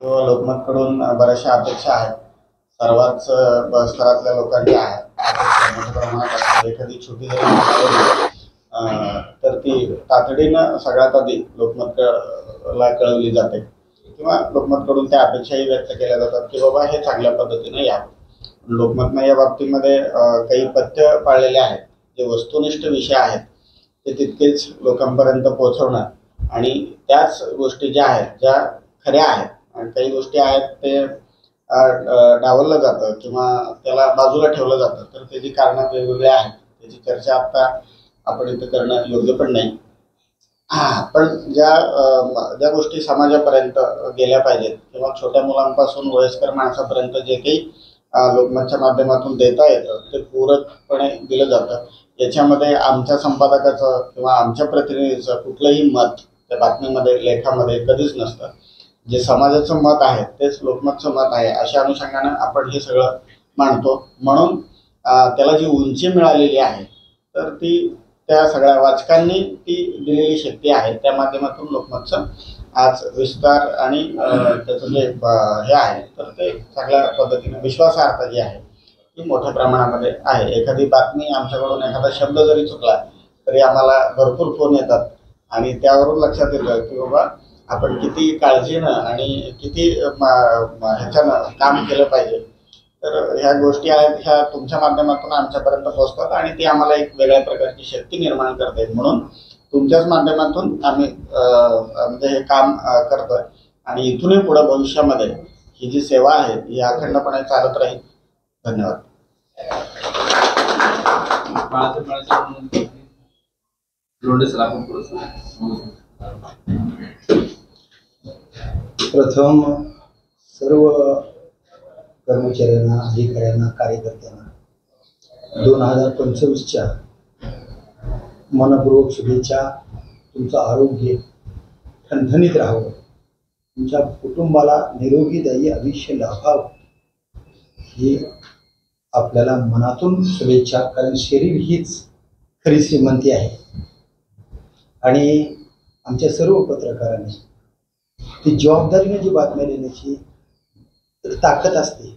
किंवा लोकमतकडून बऱ्याचशा अपेक्षा आहेत. सर्वाच स्तरातल्या लोकांच्या आहेत. मोठ्या प्रमाणात असतात. एखादी छोटी जरी आवडली तर ती तातडीनं सगळ्यात आधी लोकमतला कळवली जाते किंवा लोकमतकडून त्या अपेक्षाही व्यक्त केल्या जातात की बाबा हे चांगल्या पद्धतीनं यावं. लोकमतनं या बाबतीमध्ये काही पथ्य पाळलेले आहेत. जे वस्तुनिष्ठ विषय आहेत ते तितकेच लोकांपर्यंत पोहोचवणं आणि त्याच गोष्टी ज्या आहेत ज्या खऱ्या आहेत आणि काही गोष्टी आहेत ते डावललं जातं किंवा त्याला बाजूला ठेवलं जातं. तर त्याची कारणं वेगवेगळी आहेत. त्याची चर्चा आता आपण इथं करणं योग्य पण नाही. पण ज्या गोष्टी समाजापर्यंत गेल्या पाहिजेत किंवा छोट्या मुलांपासून वयस्कर माणसापर्यंत जे काही लोकमतच्या माध्यमातून देता येतं ते पूरकपणे दिलं जातं. याच्यामध्ये आमच्या संपादकाचं किंवा आमच्या प्रतिनिधीचं कुठलंही मत त्या बातमीमध्ये लेखामध्ये कधीच नसतं. जे समाजाचं मत आहे तेच लोकमतचं मत आहे अशा अनुषंगानं आपण हे सगळं मांडतो. म्हणून त्याला जी उंची मिळालेली आहे तर ती त्या सगळ्या वाचकांनी ती दिलेली शक्ती आहे. त्या माध्यमातून लोकमतचं आज विस्तार आणि त्याचं जे हे आहे तर ते चांगल्या पद्धतीने विश्वासार्हता जी आहे ती मोठ्या प्रमाणामध्ये आहे. एखादी बातमी आमच्याकडून एखादा शब्द जरी चुकला तरी आम्हाला भरपूर फोन येतात आणि त्यावरून लक्षात येतं की बाबा आपण किती काळजीनं आणि किती ह्याच्यानं काम केलं पाहिजे. तर ह्या गोष्टी आहेत ह्या तुमच्या माध्यमातून आमच्यापर्यंत पोहोचतात आणि ती आम्हाला एक वेगळ्या प्रकारची शक्ती निर्माण करते. म्हणून तुमच्याच माध्यमातून आम्ही म्हणजे हे काम करतोय आणि इथूनही पुढे भविष्यामध्ये ही जी सेवा आहे ही अखंडपणे चालत राहील. धन्यवाद. प्रथम सर्व कर्मचाऱ्यांना, अधिकाऱ्यांना, कार्यकर्त्यांना 2025च्या मनपूर्वक शुभेच्छा. तुमचं आरोग्य ठणठणीत राहावं, तुमच्या कुटुंबाला निरोगीदायी आयुष्य लाभावं ही आपल्याला मनातून शुभेच्छा. कारण शरीर हीच खरी श्रीमंती आहे आणि आमच्या सर्व पत्रकारांनी ती जबाबदारीने जी बातम्या देण्याची ताकद असते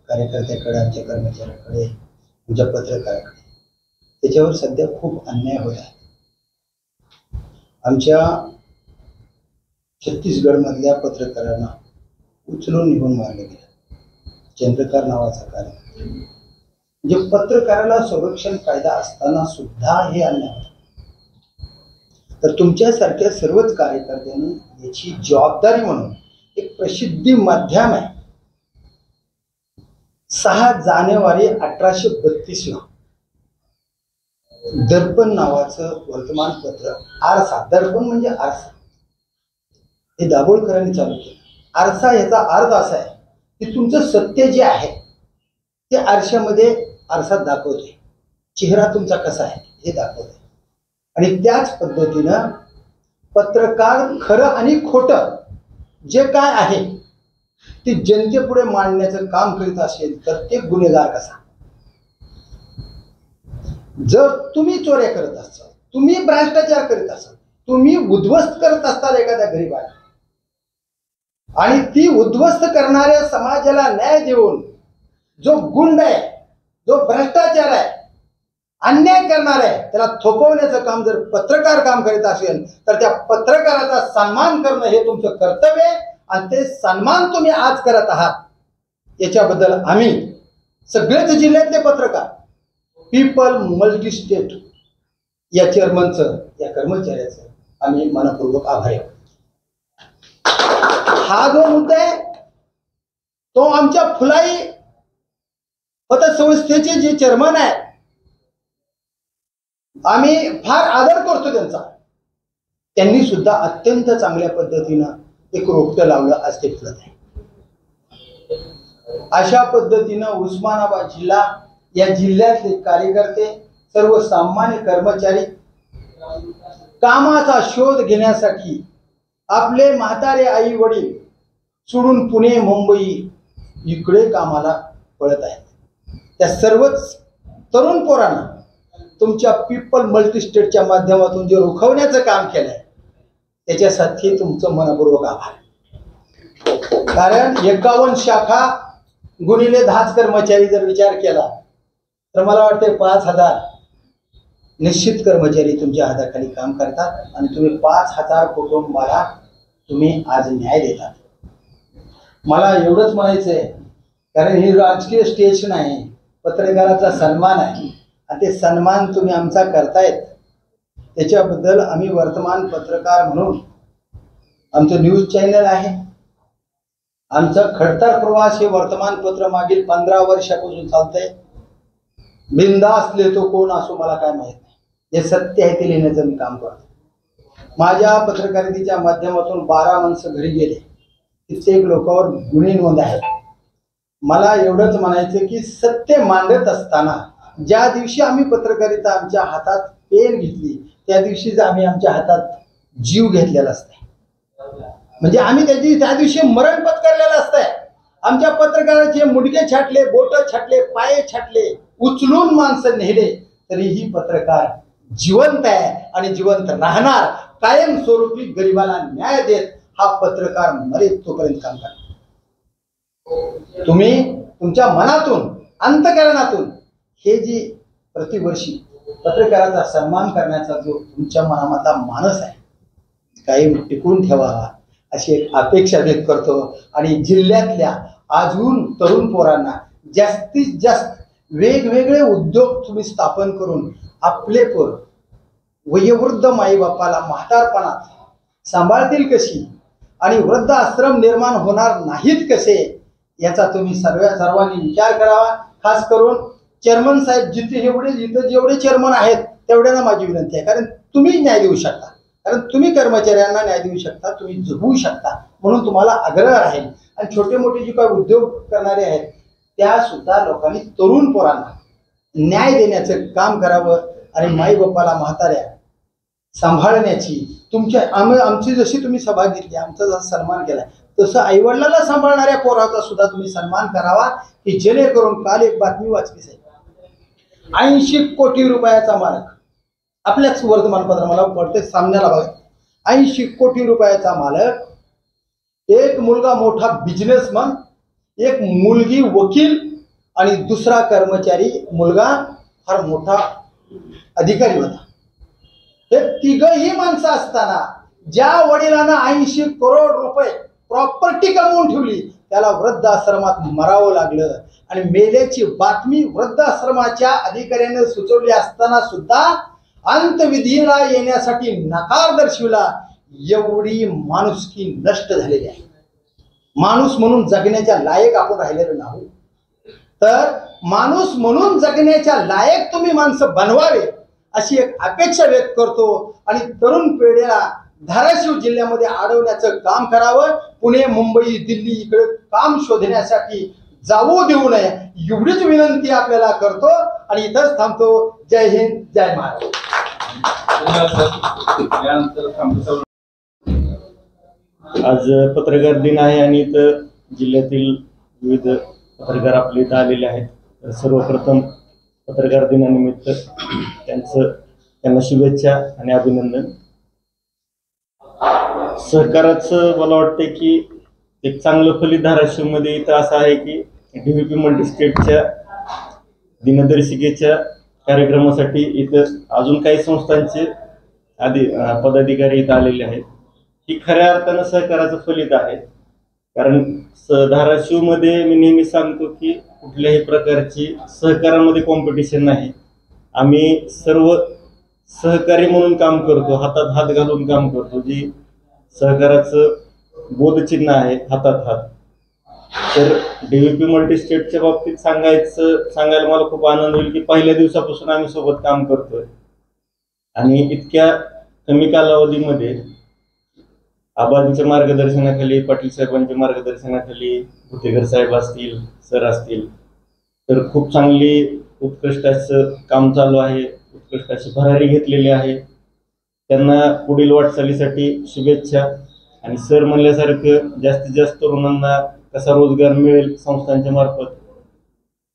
कार्यकर्त्याकडे, आमच्या कर्मचाऱ्याकडे, आमच्या पत्रकाराकडे, त्याच्यावर सध्या खूप अन्याय होत आहे. आमच्या छत्तीसगडमधल्या पत्रकारांना उचलून निघून मारले गेले. चंद्रकार नावाचा कार्यकर्ता, म्हणजे पत्रकाराला संरक्षण कायदा असताना सुद्धा हे अन्याय होता. तर तुमच्यासारख्या सर्वच कार्यकर्त्यांनी याची जबाबदारी म्हणून एक प्रसिद्धी माध्यम आहे 6 जानेवारी 1832ला दर्पण नावाचं वर्तमानपत्र, आरसा, दर्पण म्हणजे आरसा, हे दाभोळकरांनी चालू केलं. आरसा याचा अर्थ असा आहे की तुमचं सत्य जे आहे ते आरशामध्ये आरसात दाखवते, चेहरा तुमचा कसा आहे हे दाखवते. आणि त्याच पद्धतीनं पत्रकार खरं आणि खोटं जे काय आहे ते जनतेपुढे मांडण्याचं काम करीत असेल तर ते गुन्हेगार कसा. जर तुम्ही चोऱ्या करत असाल, तुम्ही भ्रष्टाचार करीत असाल, तुम्ही उद्ध्वस्त करत असताल एखाद्या गरीबाला आणि ती उद्ध्वस्त करणाऱ्या समाजाला न्याय देऊन जो गुंड आहे, जो भ्रष्टाचार आहे, अन्याय करणार आहे, त्याला थोपवण्याचं काम जर पत्रकार काम करीत असेल तर त्या पत्रकाराचा सन्मान करणं हे तुमचं कर्तव्य आहे. आणि ते सन्मान तुम्ही आज करत आहात याच्याबद्दल आम्ही सगळेच जिल्ह्यातले पत्रकार, पीपल मल्टी स्टेट या चेअरमनचं, या कर्मचाऱ्याचं आम्ही मनपूर्वक आभारी आहोत. हा जो मुद्दा आहे तो आमच्या फुलाई पतसंस्थेचे जे चेअरमन आहे आम्ही फार आदर करतो त्यांचा. त्यांनी सुद्धा अत्यंत चांगल्या पद्धतीनं एक रोपटं लावलं, आज ते फुलत आहे. अशा पद्धतीनं उस्मानाबाद जिल्हा, या जिल्ह्यातले कार्यकर्ते, सर्वसामान्य कर्मचारी कामाचा शोध घेण्यासाठी आपले म्हातारे आई वडील सोडून पुणे, मुंबई इकडे कामाला पळत आहेत. त्या सर्वच तरुण पोरांना तुमच्या पीपल मल्टी स्टेटच्या माध्यमातून जे रोखवण्याचं काम केलंय त्याच्यासाठी तुमचं मनपूर्वक आभार. कारण 51 शाखा गुणिले 10 कर्मचारी जर विचार केला तर मला वाटते 5000 निश्चित कर्मचारी तुमच्या हाताखाली काम करतात आणि तुम्ही 5000 कुटुंबाला तुम्ही आज न्याय देतात. मला एवढंच म्हणायचं आहे, कारण ही राजकीय स्टेज नाही, पत्रकाराचा सन्मान आहे आणि ते सन्मान तुम्ही आमचा करतायत त्याच्याबद्दल आम्ही वर्तमान पत्रकार म्हणून आमचं न्यूज चॅनल आहे, आमचं खडतर प्रवास हे वर्तमानपत्र मागील 15 वर्षापासून चालतंय. बिंदास लिहितो कोण असो मला काय माहित नाही, जे सत्य आहे ते लिहिण्याचं मी काम करतो. माझ्या पत्रकारितेच्या माध्यमातून 12 माणसं घरी गेले, कित्येक लोकांवर गुन्हे नोंद आहेत. मला एवढंच म्हणायचं की सत्य मांडत असताना ज्या दिवशी आम्ही पत्रकारिता आमच्या हातात पेन घेतली त्या दिवशीच आम्ही आमच्या हातात जीव घेतलेला असतंय. म्हणजे आम्ही त्या दिवशी मरण पत्करलेलं असतंय. आमच्या पत्रकाराचे मुडके छाटले, बोट छाटले, पाय छाटले, उचलून माणसं नेले तरीही पत्रकार जिवंत आहे आणि जिवंत राहणार. कायमस्वरूपी गरिबाला न्याय देत हा पत्रकार मरेत तोपर्यंत काम करणार. तुम्ही तुमच्या मनातून अंतःकरणातून हे जी प्रतिवर्षी पत्रकाराचा सन्मान करण्याचा जो तुमच्या मनामधला मानस आहे कायम टिकून ठेवावा अशी एक अपेक्षा व्यक्त करतो. आणि जिल्ह्यातल्या अजून तरुण पोरांना जास्तीत जास्त वेगवेगळे उद्योग तुम्ही स्थापन करून आपले पोर वयोवृद्ध माईबापाला म्हातारपणात सांभाळतील कशी आणि वृद्ध आश्रम निर्माण होणार नाहीत कसे याचा तुम्ही सर्वांनी विचार करावा. खास करून चेअरमन साहेब इथं जेवढे चेअरमन आहेत तेवढ्यांना माझी विनंती आहे, कारण तुम्ही न्याय देऊ शकता, कारण तुम्ही कर्मचाऱ्यांना न्याय देऊ शकता, तुम्ही जगू शकता, म्हणून तुम्हाला आग्रह राहील. आणि छोटे मोठे जे काही उद्योग करणारे आहेत त्या सुद्धा लोकांनी तरुण पोरांना न्याय देण्याचं काम करावं आणि माई बाप्पाला म्हाताऱ्या सांभाळण्याची आमची जशी तुम्ही सभा घेतली, आमचा जसा सन्मान केला तसं आईवडिलाला सांभाळणाऱ्या पोराचा सुद्धा तुम्ही सन्मान करावा की जेणेकरून काल एक बातमी वाचली साहेब, 80 कोटी रुपयाचा मालक आपल्याच वर्तमानपत्र मला पडते सामन्याला बघा, 80 कोटी रुपयाचा मालक, एक मुलगा मोठा बिझनेसमन, एक मुलगी वकील आणि दुसरा कर्मचारी मुलगा फार मोठा अधिकारी होता. हे तिघही माणसं असताना ज्या वडिलांना 80 करोड रुपये प्रॉपर्टी कमवून ठेवली त्याला वृद्धाश्रमात मरावं लागलं आणि मेल्याची बातमी वृद्धाश्रमाच्या अधिकाऱ्याने सुचवली असताना सुद्धा अंतविधीला येण्यासाठी नकार दर्शविला. एवढी माणुसकी नष्ट झालेली आहे. माणूस म्हणून जगण्याच्या लायक आपण राहिलेलो नाही, तर माणूस म्हणून जगण्याच्या लायक तुम्ही माणसं बनवावे अशी एक अपेक्षा व्यक्त करतो. आणि तरुण पिढीला धाराशिव जिल्ह्यामध्ये अडवण्याचं काम करावं. पुणे, मुंबई, दिल्ली इकडे काम शोधण्यासाठी जाऊ देऊ नये एवढीच विनंती आपल्याला करतो आणि इथंच थांबतो. जय हिंद, जय महाराष्ट्र. आज पत्रकार दिन आहे आणि इथं जिल्ह्यातील विविध पत्रकार आपले इथं आलेले आहेत. तर सर्वप्रथम पत्रकार दिनानिमित्त त्यांना शुभेच्छा आणि अभिनंदन. सहकाराचं मला वाटतं की एक चांगलं फलित धाराशिवमध्ये इथं असं आहे की DVP मल्टीस्टेटच्या दिनदर्शिकेच्या कार्यक्रमासाठी इथं अजून काही संस्थांचे पदाधिकारी इथं आलेले आहेत. ही खऱ्या अर्थानं सहकाराचं फलित आहे. कारण धाराशिवमध्ये मी नेहमी सांगतो की कुठल्याही प्रकारची सहकारामध्ये कॉम्पिटिशन नाही. आम्ही सर्व सहकारी म्हणून काम करतो, हातात हात घालून काम करतो. जी सहकाराचं बोधचिन्ह आहे हातात हात. तर DVP मल्टीस्टेटच्या बाबतीत सांगायला मला खूप आनंद होईल की पहिल्या दिवसापासून आम्ही सोबत काम करतोय आणि इतक्या कमी कालावधीमध्ये आबांच्या मार्गदर्शनाखाली, पाटील साहेबांच्या मार्गदर्शनाखाली, भुतेकर साहेब असतील, सर असतील, तर खूप चांगली उत्कृष्ट असं काम चालू आहे. उत्कृष्ट अशी भरारी घेतलेली आहे. त्यांना पुढील वाटचालीसाठी शुभेच्छा. आणि सर म्हणल्यासारखं जास्तीत जास्त तरुणांना कसा रोजगार मिळेल संस्थांच्या मार्फत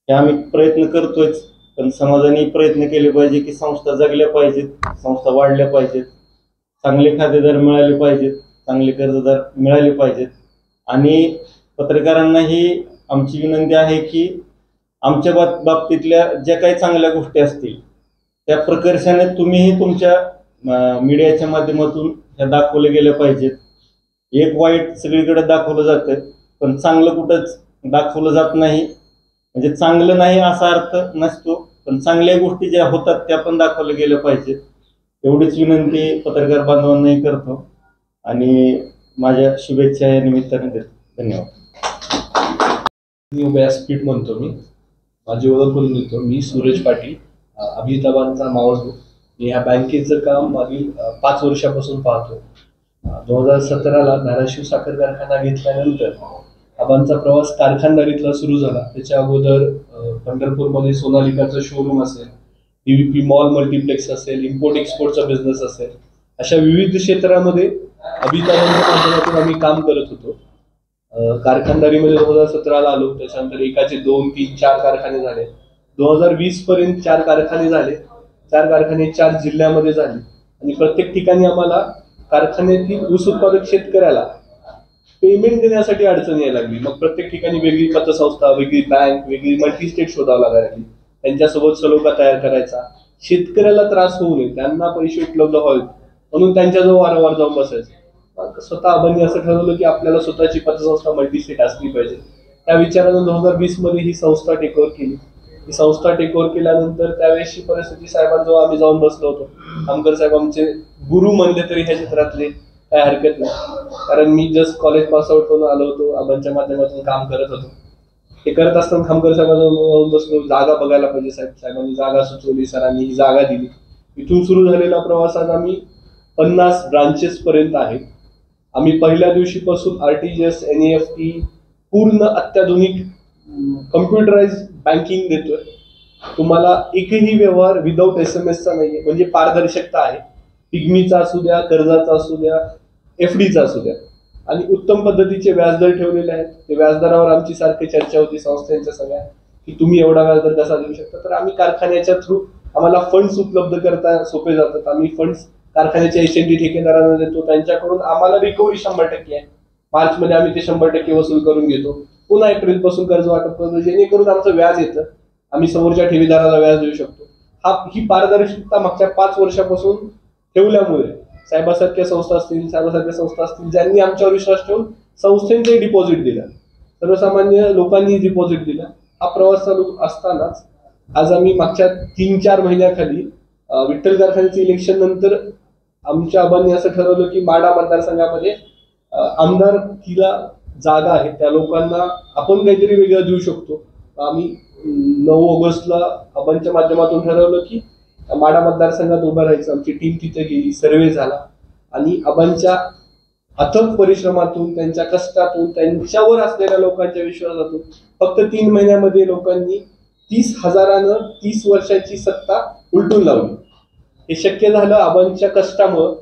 हे आम्ही प्रयत्न करतोच, पण समाजाने प्रयत्न केले पाहिजे की संस्था जगल्या पाहिजेत, संस्था वाढल्या पाहिजेत, चांगले खातेदार मिळाले पाहिजेत, चांगले कर्जदार मिळाले पाहिजेत. आणि पत्रकारांनाही आमची विनंती आहे की आमच्या बाबतीतल्या ज्या काही चांगल्या गोष्टी असतील त्या प्रकर्षाने तुम्हीही तुमच्या मीडियाच्या माध्यमातून ह्या दाखवल्या गेल्या पाहिजेत. एक वाईट सगळीकडे दाखवलं जातं, पण चांगलं कुठंच दाखवलं जात नाही. म्हणजे चांगलं नाही असा अर्थ नसतो, पण चांगल्या गोष्टी ज्या होतात त्या पण दाखवल्या गेल्या पाहिजेत. एवढीच विनंती पत्रकार बांधवांनाही करतो आणि माझ्या शुभेच्छा या निमित्ताने देतो. धन्यवाद. मी व्यासपीठ म्हणतो. माझी ओळख करून देतो. मी सूरज पाटील, अभिताबांचा मावस भाऊ. मी ह्या बँकेचं काम मागील 5 वर्षापासून पाहतो. 2017ला धाराशिव साखर कारखाना घेतल्यानंतर आबांचा प्रवास कारखानदारीतला सुरू झाला. त्याच्या अगोदर पंढरपूरमध्ये सोनालिकाचं शोरूम असेल, DVP मॉल मल्टिप्लेक्स असेल, इम्पोर्ट एक्सपोर्टचा बिझनेस असेल, अशा विविध क्षेत्रामध्ये अभिताबांच्या माध्यमातून आम्ही काम करत होतो. कारखानदारीमध्ये 2017ला आलो. त्याच्यानंतर एकाचे 2, 3, 4 कारखाने झाले. 2020 पर्यंत 4 कारखाने झाले. 4 कारखाने 4 जिल्ह्यामध्ये झाले आणि प्रत्येक ठिकाणी आम्हाला कारखान्यातील ऊस उत्पादक शेतकऱ्याला पेमेंट देण्यासाठी अडचण यायला लागली. मग प्रत्येक ठिकाणी वेगळी पतसंस्था, वेगळी बँक, वेगळी मल्टी स्टेट शोधावं लागायला लागली. त्यांच्यासोबत सलोखा तयार करायचा, शेतकऱ्याला त्रास होऊ नये, त्यांना पैसे उपलब्ध व्हावेत म्हणून त्यांच्याजवळ वारंवार जाऊन बसायचं. स्वतः आबांनी असं ठरवलं की आपल्याला स्वतःची पतसंस्था मल्टी स्टेट असली पाहिजे. त्या विचारानं 2020 मध्ये ही संस्था टेक ओव्हर केली. ही संस्था टेक ओव्हर केल्यानंतर त्यावेळेसची परिस्थिती साहेबांजवळ आम्ही जाऊन बसलो होतो. आमकर साहेब आमचे गुरु म्हणले तरी ह्या क्षेत्रातले काय हरकत नाही, कारण मी जस्ट कॉलेज पास आउट करून आलो होतो. आबांच्या माध्यमातून काम करत होतो. हे करत असताना खामकर साहेबांजवळ बसलो. जागा बघायला पाहिजे साहेब. साहेबांनी जागा सुचवली, सरांनी ही जागा दिली. इथून सुरू झालेला प्रवास आज आम्ही 50 ब्रांचेस पर्यंत आहे. आम्ही पहिल्या दिवशीपासून RTGS, NEFT पूर्ण अत्याधुनिक कम्प्युटराइज बँकिंग देतोय. तुम्हाला एकही व्यवहार विदाऊट SMS नाहीये, म्हणजे पारदर्शकता आहे. पिग्मीचा असू द्या, कर्जाचा असू द्या, FDचा असू द्या, आणि उत्तम पद्धतीचे व्याजदर ठेवलेले आहेत. ते व्याजदरावर आमची सारखी चर्चा होती संस्थांच्या सगळ्या, की तुम्ही एवढा व्याजदर कसा देऊ शकता. तर आम्ही कारखान्याच्या थ्रू आम्हाला फंड्स उपलब्ध करता सोपे जातात. आम्ही फंड्स कारखान्याच्या HMD ठेकेदारांना देतो. त्यांच्याकडून आम्हाला रिकव्हरी 100% आहे. मार्चमध्ये आम्ही ते 100% वसूल करून घेतो. पुन्हा एप्रिल पासून कर्ज वाटप करतो, जेणेकरून आमचं व्याज येतं. आम्ही समोरच्या ठेवीदाराला व्याज देऊ शकतो. ही पारदर्शकता मागच्या 5 वर्षापासून ठेवल्यामुळे साहेबासारख्या संस्था असतील, ज्यांनी आमच्यावर विश्वास ठेवून संस्थेचे डिपॉझिट दिलं, सर्वसामान्य लोकांनी डिपॉझिट दिलं. हा प्रवास चालू असतानाच आज आम्ही मागच्या 3-4 महिन्याखाली विठ्ठल कारखान्याचे इलेक्शन नंतर आमच्या आबांनी असं ठरवलं की माढा मतदारसंघामध्ये आमदारकीला जागा आहे, त्या लोकांना आपण काहीतरी वेगळं देऊ शकतो. आम्ही 9 ऑगस्टला आबांच्या माध्यमातून ठरवलं की माढा मतदारसंघात उभं राहायचं. आमची टीम तिथे गेली, सर्वे झाला आणि आबांच्या अथक परिश्रमातून, त्यांच्या कष्टातून, त्यांच्यावर असलेल्या लोकांच्या विश्वासातून फक्त 3 महिन्यामध्ये लोकांनी 30,000नं 30 वर्षाची सत्ता उलटून लावली. हे शक्य झालं आबांच्या कष्टामुळं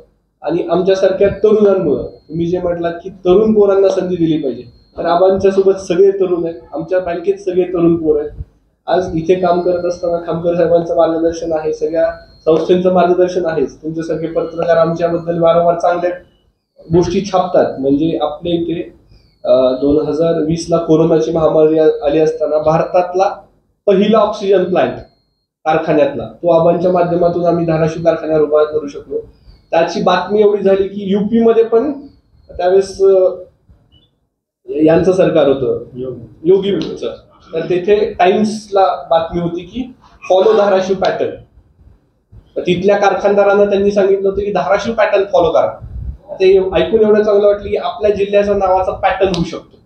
आणि आमच्यासारख्या तरुणांमुळं. तुम्ही जे म्हटलात की तरुण पोरांना संधी दिली पाहिजे, तर आबांच्या सोबत सगळे तरुण आहेत. आमच्या बँकेत सगळे तरुण पोर आहेत. आज इथे काम करत असताना खामकर साहेबांचं मार्गदर्शन आहे, सगळ्या संस्थेचं मार्गदर्शन आहेच. तुमच्यासारखे पत्रकार आमच्याबद्दल वारंवार चांगल्या गोष्टी छापतात. म्हणजे आपल्या इथे 2020ला कोरोनाची महामारी आली असताना भारतातला पहिला ऑक्सिजन प्लांट कारखान्यातला तो आबांच्या माध्यमातून आम्ही धाराशिव कारखान्यावर उभा करू शकलो. त्याची बातमी एवढी झाली की UP मध्ये पण त्यावेळेस यांचं सरकार होतं, योगीचं, तर तेथे टाइम्सला बातमी होती की फॉलो धाराशिव पॅटर्न. तिथल्या कारखानदारांना त्यांनी सांगितलं होतं की धाराशिव पॅटर्न फॉलो करा. ते ऐकून एवढं चांगलं वाटलं की आपल्या जिल्ह्याचा नावाचा पॅटर्न होऊ शकतो.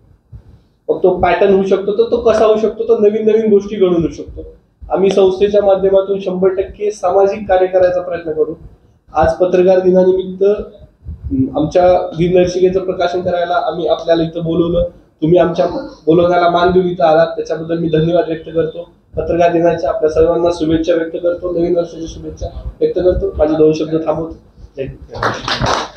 मग तो पॅटर्न होऊ शकतो, तर तो कसा होऊ शकतो, तर नवीन नवीन गोष्टी घडून येऊ शकतो. आम्ही संस्थेच्या माध्यमातून 100% सामाजिक कार्य करायचा प्रयत्न करू. आज पत्रकार दिनानिमित्त आमच्या दिनदर्शिकेचं प्रकाशन करायला आम्ही आपल्याला इथं बोलवलं. तुम्ही आमच्या बोलवण्याला मान देऊन इथं आलात, त्याच्याबद्दल मी धन्यवाद व्यक्त करतो. पत्रकार दिनाच्या आपल्या सर्वांना शुभेच्छा व्यक्त करतो, नवीन वर्षाच्या शुभेच्छा व्यक्त करतो. माझे 2 शब्द थांबवतो. जय हिंद.